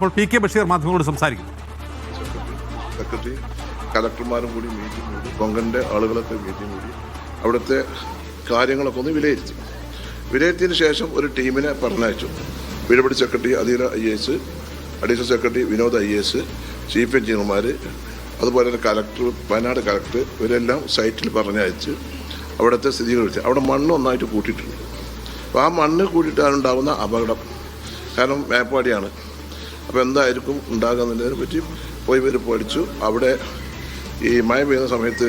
ഇപ്പോൾ P K Basheer മാധ്യമങ്ങളോട് സംസാരിക്കും. സെക്രട്ടറി കളക്ടർമാരും കൂടി മീറ്റിംഗ് കൂടി, കൊങ്കൻ്റെ ആളുകളൊക്കെ മീറ്റിംഗ് കൂടി, അവിടുത്തെ കാര്യങ്ങളൊക്കെ ഒന്ന് വിലയിരുത്തിയതിന് ശേഷം ഒരു ടീമിനെ പറഞ്ഞയച്ചു. PWD secretary Adheera IAS, additional secretary Vinod IAS, chief എഞ്ചിനീയർമാർ, അതുപോലെ തന്നെ കളക്ടർ, വയനാട് കളക്ടർ, ഇവരെല്ലാം സൈറ്റിൽ പറഞ്ഞയച്ച് അവിടുത്തെ സ്ഥിതിഗതികൾ. അവിടെ മണ്ണ് ഒന്നായിട്ട് കൂട്ടിയിട്ടുണ്ട്. അപ്പോൾ ആ മണ്ണ് കൂട്ടിയിട്ടാണുണ്ടാകുന്ന അപകടം. കാരണം മേപ്പാടിയാണ്. അപ്പോൾ എന്തായിരിക്കും ഉണ്ടാകുന്നതിനെ പറ്റി പോയി പഠിച്ചു. അവിടെ ഈ മഴ പെയ്യുന്ന സമയത്ത്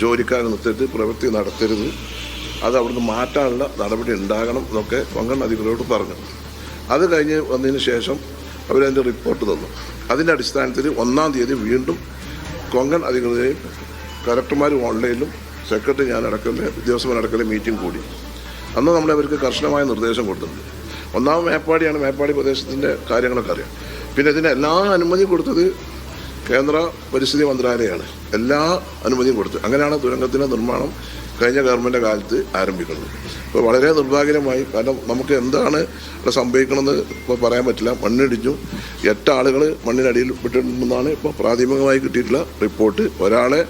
ജോലിക്കാരെ നിർത്തിയിട്ട് പ്രവൃത്തി നടത്തരുത്, അത് അവിടുന്ന് മാറ്റാനുള്ള നടപടി ഉണ്ടാകണം എന്നൊക്കെ കൊങ്കൺ അധികൃതരോട് പറഞ്ഞു. അത് കഴിഞ്ഞ് വന്നതിന് ശേഷം അവരതിൻ്റെ റിപ്പോർട്ട് തന്നു. അതിൻ്റെ അടിസ്ഥാനത്തിൽ 1-ാം തീയതി വീണ്ടും കൊങ്കൺ അധികൃതരെയും കളക്ടർമാരും ഓൺലൈനിലും സെക്രട്ടറി ഞാനടക്കമുള്ള ഉദ്യോഗസ്ഥന്മാരടക്കമുള്ള മീറ്റിംഗ് കൂടി. അന്ന് നമ്മളവർക്ക് കർശനമായ നിർദ്ദേശം കൊടുത്തിട്ടുണ്ട്. ഒന്നാമത് മേപ്പാടിയാണ്. മേപ്പാടി പ്രദേശത്തിൻ്റെ കാര്യങ്ങളൊക്കെ അറിയാം. പിന്നെ ഇതിന് എല്ലാ അനുമതിയും കൊടുത്തത് കേന്ദ്ര പരിസ്ഥിതി മന്ത്രാലയമാണ്. എല്ലാ അനുമതിയും കൊടുത്തു. അങ്ങനെയാണ് തുരങ്കത്തിൻ്റെ നിർമ്മാണം കഴിഞ്ഞ ഗവൺമെൻറ് കാലത്ത് ആരംഭിക്കുന്നത്. ഇപ്പോൾ വളരെ നിർഭാഗ്യമായി, കാരണം നമുക്ക് എന്താണ് ഇവിടെ സംഭവിക്കണമെന്ന് ഇപ്പോൾ പറയാൻ പറ്റില്ല. മണ്ണിടിഞ്ഞു, 8 ആളുകൾ മണ്ണിനടിയിൽ പെട്ടിട്ടുണ്ടെന്നാണ് ഇപ്പോൾ പ്രാഥമികമായി കിട്ടിയിട്ടുള്ള റിപ്പോർട്ട്. ഒരാളെ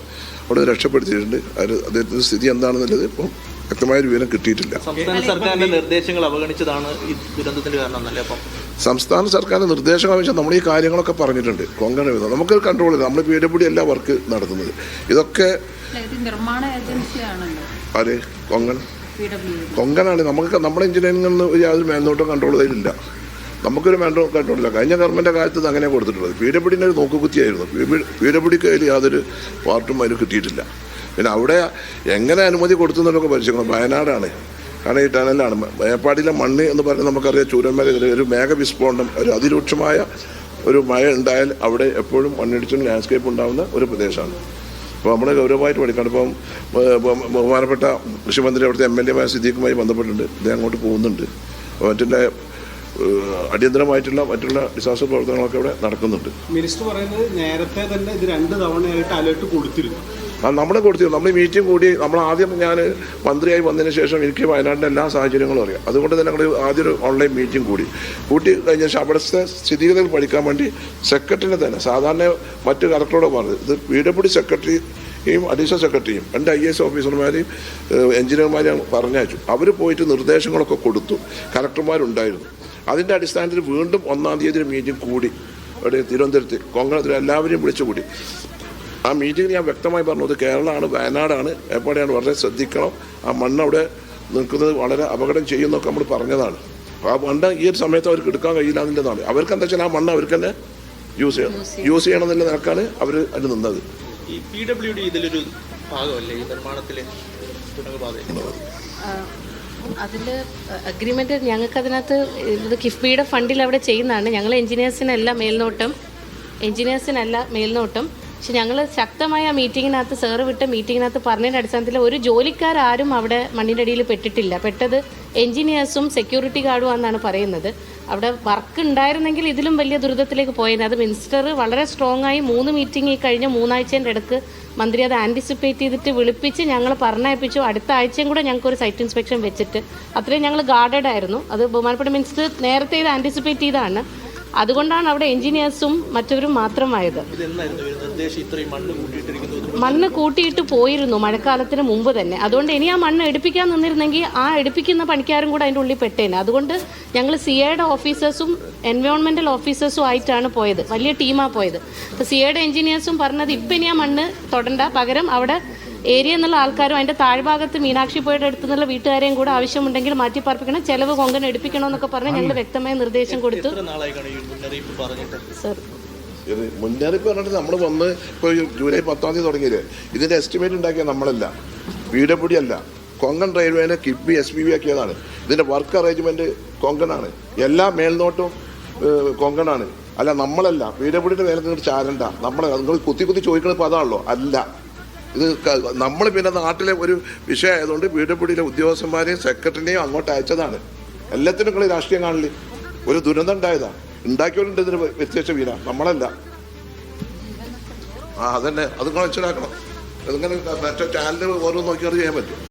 അവിടെ രക്ഷപ്പെടുത്തിയിട്ടുണ്ട്. അദ്ദേഹത്തിൻ്റെ സ്ഥിതി എന്താണെന്നുള്ളത് ഇപ്പോൾ വ്യക്തമായൊരു വിവരം കിട്ടിയിട്ടില്ല. സംസ്ഥാന സർക്കാരിന്റെ നിർദ്ദേശങ്ങൾ അവഗണിച്ചതാണ് ഈ ദുരന്തത്തിന് കാരണം എന്നല്ലേ? അപ്പം സംസ്ഥാന സർക്കാരിൻ്റെ നിർദ്ദേശങ്ങൾ വെച്ചാൽ നമ്മൾ ഈ കാര്യങ്ങളൊക്കെ പറഞ്ഞിട്ടുണ്ട്. കൊങ്കൺ നമുക്ക് കൺട്രോൾ ചെയ്ത് നമ്മൾ PWD അല്ല വർക്ക് നടത്തുന്നത്. ഇതൊക്കെ നിർമ്മാണ ഏജൻസിയാണല്ലോ. ആര്? കൊങ്കനാണ്. നമുക്ക് നമ്മുടെ എഞ്ചിനീയറിംഗിൽ നിന്ന് യാതൊരു മേൽനോട്ടം കൺട്രോൾ ചെയ്തിട്ടില്ല. നമുക്കൊരു കൺട്രോൾ ഇല്ല. കഴിഞ്ഞ ഗവൺമെൻറ് കാലത്ത് അങ്ങനെ കൊടുത്തിട്ടുള്ളത്. PWDൻ്റെ ഒരു നോക്കുകുത്തിയായിരുന്നു. PWDക്ക് അതിൽ യാതൊരു പാർട്ടും അതിന് കിട്ടിയിട്ടില്ല. പിന്നെ അവിടെ എങ്ങനെ അനുമതി കൊടുത്തു എന്നൊക്കെ പരിശോധിക്കണം. വയനാടാണ്. കാരണം ഈ ടണലാണ്. മേപ്പാടിയിലെ മണ്ണ് എന്ന് പറഞ്ഞാൽ നമുക്കറിയാം, ചൂരന്മേല ഒരു മേഘവിസ്ഫോടനം, ഒരു അതിരൂക്ഷമായ ഒരു മഴ ഉണ്ടായാൽ അവിടെ എപ്പോഴും മണ്ണിടിച്ചും ലാൻഡ്സ്കേപ്പ് ഉണ്ടാകുന്ന ഒരു പ്രദേശമാണ്. അപ്പോൾ നമ്മൾ ഗൗരവമായിട്ട് പഠിക്കണം. ഇപ്പം ബഹുമാനപ്പെട്ട കൃഷിമന്ത്രി അവിടുത്തെ MLA സിദ്ദീഖുമായി ബന്ധപ്പെട്ടിട്ടുണ്ട്. അദ്ദേഹം അങ്ങോട്ട് പോകുന്നുണ്ട്. മറ്റുള്ള അടിയന്തരമായിട്ടുള്ള മറ്റുള്ള ഡിസാസ്റ്റർ പ്രവർത്തനങ്ങളൊക്കെ ഇവിടെ നടക്കുന്നുണ്ട്. മിനിസ്റ്റർ പറയുന്നത് നേരത്തെ തന്നെ ഇത് 2 തവണയായിട്ട് അലേർട്ട് കൊടുത്തിരുന്നു. നമ്മൾ കൊടുത്തിരുന്നു. നമ്മൾ മീറ്റിംഗ് കൂടി. നമ്മൾ ആദ്യം ഞാൻ മന്ത്രിയായി വന്നതിന് ശേഷം എനിക്ക് വയനാടിൻ്റെ എല്ലാ സാഹചര്യങ്ങളും അറിയാം. അതുകൊണ്ട് തന്നെ ഞങ്ങൾ ആദ്യം ഒരു ഓൺലൈൻ മീറ്റിംഗ് കൂടി കഴിഞ്ഞ ശേഷം അവിടുത്തെ സ്ഥിതിഗതികൾ പഠിക്കാൻ വേണ്ടി സെക്രട്ടറിനെ തന്നെ സാധാരണ മറ്റ് കളക്ടറോട് പറഞ്ഞത്, ഇത് PWD സെക്രട്ടറിയും അഡീഷണൽ സെക്രട്ടറിയും 2 IAS ഓഫീസർമാരെയും എഞ്ചിനീയർമാരെയും പറഞ്ഞയച്ചു. അവർ പോയിട്ട് നിർദ്ദേശങ്ങളൊക്കെ കൊടുത്തു. കളക്ടർമാരുണ്ടായിരുന്നു. അതിൻ്റെ അടിസ്ഥാനത്തിൽ വീണ്ടും 1-ാം തീയതി മീറ്റിംഗ് കൂടി. അവിടെ തിരുവനന്തപുരത്ത് കൊങ്കണത്തിൽ എല്ലാവരെയും വിളിച്ചുകൂടി. ആ മീറ്റിംഗിൽ ഞാൻ വ്യക്തമായി പറഞ്ഞത് കേരളമാണ്, വയനാടാണ്, എപ്പോഴാണ് വളരെ ശ്രദ്ധിക്കണം. ആ മണ്ണ് അവിടെ നിൽക്കുന്നത് വളരെ അപകടം ചെയ്യുന്നൊക്കെ നമ്മൾ പറഞ്ഞതാണ്. ആ മണ്ണ് ഈ ഒരു സമയത്ത് അവർക്ക് എടുക്കാൻ കഴിയില്ല എന്നുള്ളതാണ്. അവർക്ക് എന്താ വെച്ചാൽ ആ മണ്ണ് അവർക്ക് തന്നെ യൂസ് ചെയ്യണം എന്നുള്ള നിലക്കാണ് അവർ അതിൽ നിന്നത്. ഈ PWD ഇതിലൊരു ഭാഗമല്ലേ ഈ നിർമ്മാണത്തിലെ തുരങ്കപാത? അതിൽ അഗ്രിമെൻ്റ് ഞങ്ങൾക്കതിനകത്ത് ഇത് കിഫ്ബിയുടെ ഫണ്ടിൽ അവിടെ ചെയ്യുന്നതാണ്. ഞങ്ങൾ എൻജിനീയേഴ്സിനല്ല മേൽനോട്ടം. പക്ഷെ ഞങ്ങൾ ശക്തമായ മീറ്റിങ്ങിനകത്ത് സാറ് വിട്ട മീറ്റിങ്ങിനകത്ത് പറഞ്ഞതിൻ്റെ അടിസ്ഥാനത്തിൽ ഒരു ജോലിക്കാരും അവിടെ മണ്ണിൻ്റെ അടിയിൽ പെട്ടിട്ടില്ല. പെട്ടത് എൻജിനീയേഴ്സും സെക്യൂരിറ്റി ഗാർഡും ആണെന്നാണ് പറയുന്നത്. അവിടെ വർക്ക് ഉണ്ടായിരുന്നെങ്കിൽ ഇതിലും വലിയ ദുരിതത്തിലേക്ക് പോയേനെ. അത് മിനിസ്റ്റർ വളരെ സ്ട്രോങ് ആയി 3 മീറ്റിംഗ് ഈ കഴിഞ്ഞ 3 ആഴ്ചേൻ്റെ ഇടയ്ക്ക് മന്ത്രി അത് ആൻറ്റിസിപ്പേറ്റ് ചെയ്തിട്ട് വിളിപ്പിച്ച് ഞങ്ങൾ പറഞ്ഞയപ്പിച്ചു. അടുത്ത ആഴ്ചയും കൂടെ ഞങ്ങൾക്കൊരു സൈറ്റ് ഇൻസ്പെക്ഷൻ വെച്ചിട്ട് അത്രയും ഞങ്ങൾ ഗാർഡഡ് ആയിരുന്നു. അത് ബഹുമാനപ്പെട്ട മിനിസ്റ്റർ നേരത്തെ ഇത് ആൻറ്റിസിപ്പേറ്റ് ചെയ്താണ്. അതുകൊണ്ടാണ് അവിടെ എഞ്ചിനീയേഴ്സും മറ്റവരും മാത്രമായത്. മണ്ണ് കൂട്ടിയിട്ട് പോയിരുന്നു മഴക്കാലത്തിന് മുമ്പ് തന്നെ. അതുകൊണ്ട് ഇനി ആ മണ്ണ് എടുപ്പിക്കാൻ നിന്നിരുന്നെങ്കിൽ ആ എടുപ്പിക്കുന്ന പണിക്കാരും കൂടെ അതിൻ്റെ ഉള്ളിൽ പെട്ടേനെ. അതുകൊണ്ട് ഞങ്ങൾ CAയുടെ ഓഫീസേഴ്സും എൻവയോൺമെൻറ്റൽ ഓഫീസേഴ്സും ആയിട്ടാണ് പോയത്. വലിയ ടീമാണ് പോയത്. അപ്പോൾ CAയുടെ എഞ്ചിനീയേഴ്സും പറഞ്ഞത് ഇപ്പം ഇനി ആ മണ്ണ് തൊടണ്ട, പകരം അവിടെ ഏരിയ എന്നുള്ള ആൾക്കാരും അതിൻ്റെ താഴ്ഭാഗത്ത് മീനാക്ഷി പുഴയുടെ അടുത്ത് നിന്നുള്ള വീട്ടുകാരെയും കൂടെ ആവശ്യമുണ്ടെങ്കിൽ മാറ്റിപ്പാർപ്പിക്കണം, ചെലവ് കൊങ്കൺ എടുപ്പിക്കണമെന്നൊക്കെ പറഞ്ഞ് ഞങ്ങൾ വ്യക്തമായ നിർദ്ദേശം കൊടുത്തു. സർ മുന്നറിയിപ്പ് പറഞ്ഞിട്ട് നമ്മൾ വന്ന് ഇപ്പോൾ ജൂലൈ 10-ാം തീയതി തുടങ്ങിയില്ലേ, ഇതിൻ്റെ എസ്റ്റിമേറ്റ് ഉണ്ടാക്കിയ നമ്മളല്ല, PWD അല്ല, കൊങ്കൺ റെയിൽവേനെ കിഫ്ബി SPV ആക്കിയതാണ്. ഇതിൻ്റെ വർക്ക് അറേഞ്ച്മെൻറ്റ് കൊങ്കണാണ്. എല്ലാ മേൽനോട്ടവും കൊങ്കണാണ്. അല്ല നമ്മളല്ല. PWDയുടെ മേലെ നിങ്ങൾ ചാരണ്ട. നിങ്ങൾ കുത്തി ചോദിക്കുന്നത് ഇപ്പോൾ അതാണല്ലോ. അല്ല, ഇത് നമ്മൾ പിന്നെ നാട്ടിലെ ഒരു വിഷയമായതുകൊണ്ട് PWDയിലെ ഉദ്യോഗസ്ഥന്മാരെയും സെക്രട്ടറിനെയും അങ്ങോട്ട് അയച്ചതാണ്. എല്ലാത്തിനും നിങ്ങൾ രാഷ്ട്രീയം കാണില്ലേ. ഒരു ദുരന്തം ഉണ്ടായതാണ്. ഉണ്ടാക്കിയോണ്ട് ഇതിന് വ്യത്യസ്ത വീര നമ്മളല്ല. അതന്നെ അത് നിങ്ങൾ മനസ്സിലാക്കണം. അതിങ്ങനെ മറ്റേ ചാനൽ ഓരോ നോക്കിയാൽ ചെയ്യാൻ പറ്റും.